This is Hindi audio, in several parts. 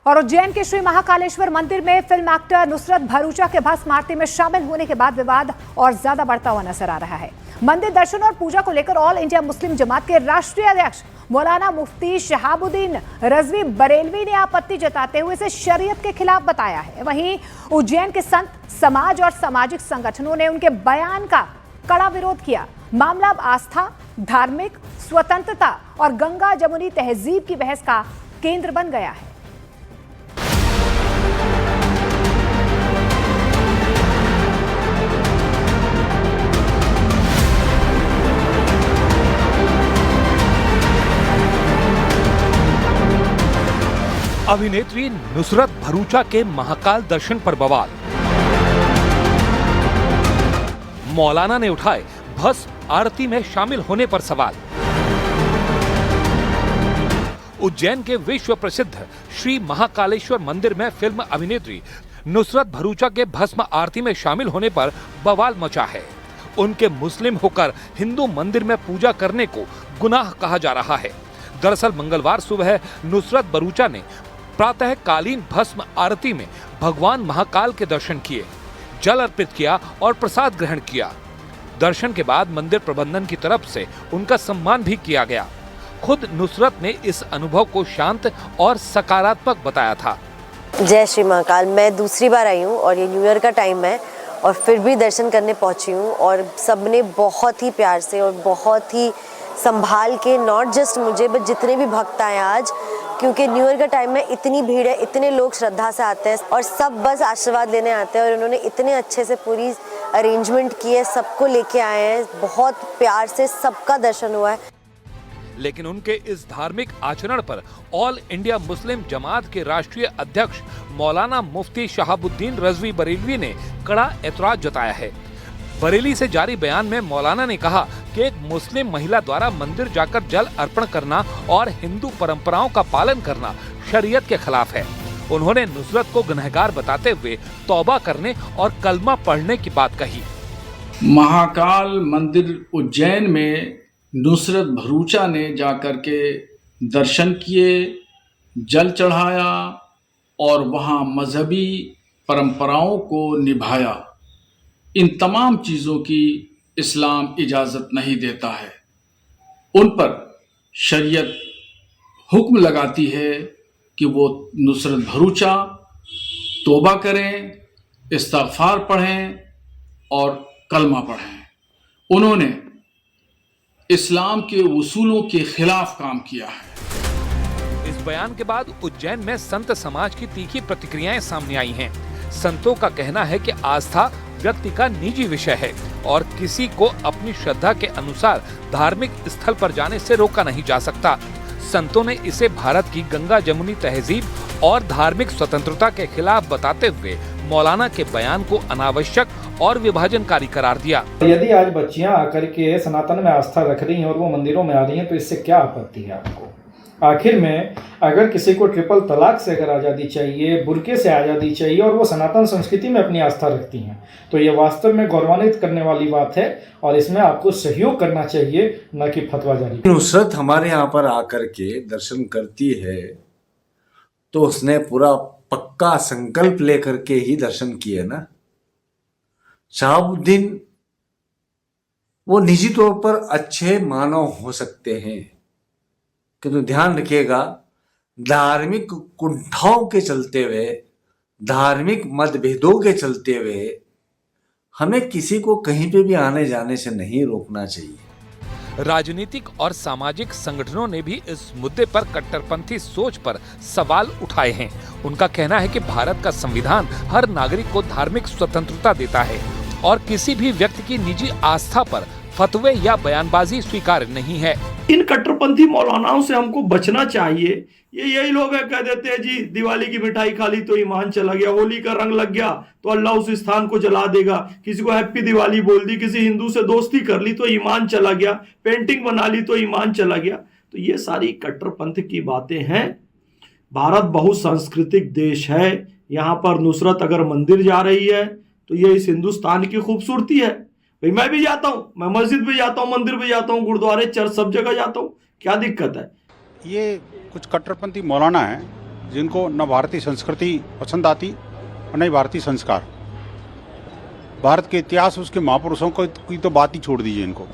और उज्जैन के श्री महाकालेश्वर मंदिर में फिल्म एक्टर नुसरत भरूचा के भस्म आरती में शामिल होने के बाद विवाद और ज्यादा बढ़ता हुआ नजर आ रहा है। मंदिर दर्शन और पूजा को लेकर ऑल इंडिया मुस्लिम जमात के राष्ट्रीय अध्यक्ष मौलाना मुफ्ती शहाबुद्दीन रजवी बरेलवी ने आपत्ति जताते हुए इसे शरीयत के खिलाफ बताया है। वहीं उज्जैन के संत समाज और सामाजिक संगठनों ने उनके बयान का कड़ा विरोध किया। मामला अब आस्था, धार्मिक स्वतंत्रता और गंगा जमुनी तहजीब की बहस का केंद्र बन गया है। अभिनेत्री नुसरत भरूचा के महाकाल दर्शन पर बवाल। मौलाना ने उठाए भस्म आरती में शामिल होने पर सवाल। उज्जैन के विश्व प्रसिद्ध श्री महाकालेश्वर मंदिर में फिल्म अभिनेत्री नुसरत भरूचा के भस्म आरती में शामिल होने पर बवाल मचा है। उनके मुस्लिम होकर हिंदू मंदिर में पूजा करने को गुनाह कहा जा रहा है। दरअसल मंगलवार सुबह नुसरत भरूचा ने प्रातःकालीन भस्म आरती में भगवान महाकाल के दर्शन किए, जल अर्पित किया और प्रसाद ग्रहण किया। दर्शन के बाद मंदिर प्रबंधन की तरफ से उनका सम्मान भी किया गया। खुद नुसरत ने इस अनुभव को शांत और सकारात्मक बताया था। जय श्री महाकाल। मैं दूसरी बार आई हूँ और ये न्यू ईयर का टाइम है और फिर भी दर्शन करने पहुँची हूँ और सबने बहुत ही प्यार से और बहुत ही संभाल के, नॉट जस्ट मुझे बट जितने भी भक्त आए आज, क्योंकि न्यू ईयर का टाइम में इतनी भीड़ है, इतने लोग श्रद्धा से आते हैं और सब बस आशीर्वाद लेने आते हैं और उन्होंने इतने अच्छे से पूरी अरेंजमेंट की है, सबको लेके आए हैं, बहुत प्यार से सबका दर्शन हुआ है। लेकिन उनके इस धार्मिक आचरण पर ऑल इंडिया मुस्लिम जमात के राष्ट्रीय अध्यक्ष मौलाना मुफ्ती शहाबुद्दीन रजवी बरेलवी ने कड़ा एतराज जताया है। बरेली से जारी बयान में मौलाना ने कहा कि एक मुस्लिम महिला द्वारा मंदिर जाकर जल अर्पण करना और हिंदू परंपराओं का पालन करना शरीयत के खिलाफ है। उन्होंने नुसरत को गुनहगार बताते हुए तौबा करने और कलमा पढ़ने की बात कही। महाकाल मंदिर उज्जैन में नुसरत भरूचा ने जाकर के दर्शन किए, जल चढ़ाया और वहाँ मजहबी परंपराओं को निभाया। इन तमाम चीज़ों की इस्लाम इजाज़त नहीं देता है। उन पर शरीयत हुक्म लगाती है कि वो नुसरत भरूचा तौबा करें, इस्तिग़फ़ार पढ़ें और कलमा पढ़ें। उन्होंने इस्लाम के उसूलों के खिलाफ काम किया है। इस बयान के बाद उज्जैन में संत समाज की तीखी प्रतिक्रियाएं सामने आई हैं। संतों का कहना है कि आस्था व्यक्ति का निजी विषय है और किसी को अपनी श्रद्धा के अनुसार धार्मिक स्थल पर जाने से रोका नहीं जा सकता। संतों ने इसे भारत की गंगा जमुनी तहजीब और धार्मिक स्वतंत्रता के खिलाफ बताते हुए मौलाना के बयान को अनावश्यक और विभाजनकारी करार दिया। यदि आज बच्चियां आकर के सनातन में आस्था रख रही हैं और वो मंदिरों में आ रही हैं तो इससे क्या आपत्ति है आपको? आखिर में अगर किसी को ट्रिपल तलाक से अगर आज़ादी चाहिए, बुर्के से आज़ादी चाहिए और वो सनातन संस्कृति में अपनी आस्था रखती हैं तो ये वास्तव में गौरवान्वित करने वाली बात है और इसमें आपको सहयोग करना चाहिए, न कि फतवा जारी। नुसरत हमारे यहाँ पर आकर के दर्शन करती है तो उसने पूरा पक्का संकल्प लेकर के ही दर्शन किए ना। शहाबुद्दीन वो निजी तौर पर अच्छे मानव हो सकते हैं, किंतु ध्यान रखिएगा धार्मिक कुंठाओं के चलते हुए, धार्मिक मतभेदों के चलते हुए हमें किसी को कहीं पे भी आने जाने से नहीं रोकना चाहिए। राजनीतिक और सामाजिक संगठनों ने भी इस मुद्दे पर कट्टरपंथी सोच पर सवाल उठाए हैं। उनका कहना है कि भारत का संविधान हर नागरिक को धार्मिक स्वतंत्रता देता है और किसी भी व्यक्ति की निजी आस्था पर फतवे या बयानबाजी स्वीकार नहीं है। इन कट्टरपंथी मौलानाओं से हमको बचना चाहिए। ये यही लोग कह देते हैं जी दिवाली की मिठाई खा ली तो ईमान चला गया, होली का रंग लग गया तो अल्लाह उस स्थान को जला देगा, किसी को हैप्पी दिवाली बोल दी, किसी हिंदू से दोस्ती कर ली तो ईमान चला गया, पेंटिंग बना ली तो ईमान चला गया। तो ये सारी कट्टरपंथ की बातें हैं। भारत बहुसांस्कृतिक देश है। यहाँ पर नुसरत अगर मंदिर जा रही है तो ये इस हिंदुस्तान की खूबसूरती है। भाई मैं भी जाता हूँ, मैं मस्जिद भी जाता हूँ, मंदिर भी जाता हूँ, गुरुद्वारे चर्च सब जगह जाता हूँ, क्या दिक्कत है? ये कुछ कट्टरपंथी मौलाना हैं जिनको न भारतीय संस्कृति पसंद आती और न ही भारतीय संस्कार। भारत के इतिहास, उसके महापुरुषों की तो बात ही छोड़ दीजिए। इनको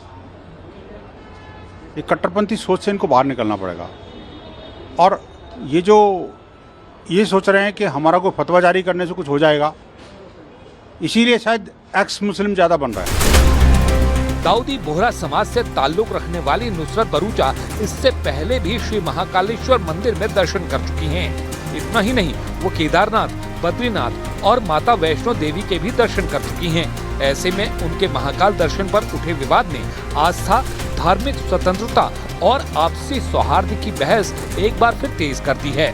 एक कट्टरपंथी सोच से इनको बाहर निकलना पड़ेगा। और ये सोच रहे हैं कि हमारा कोई फतवा जारी करने से कुछ हो जाएगा, इसीलिए शायद एक्स मुस्लिम ज़्यादा बन रहा है। दाऊदी बोहरा समाज से ताल्लुक रखने वाली नुसरत भरूचा इससे पहले भी श्री महाकालेश्वर मंदिर में दर्शन कर चुकी हैं। इतना ही नहीं, वो केदारनाथ, बद्रीनाथ और माता वैष्णो देवी के भी दर्शन कर चुकी हैं। ऐसे में उनके महाकाल दर्शन पर उठे विवाद ने आस्था, धार्मिक स्वतंत्रता और आपसी सौहार्द की बहस एक बार फिर तेज कर दी है।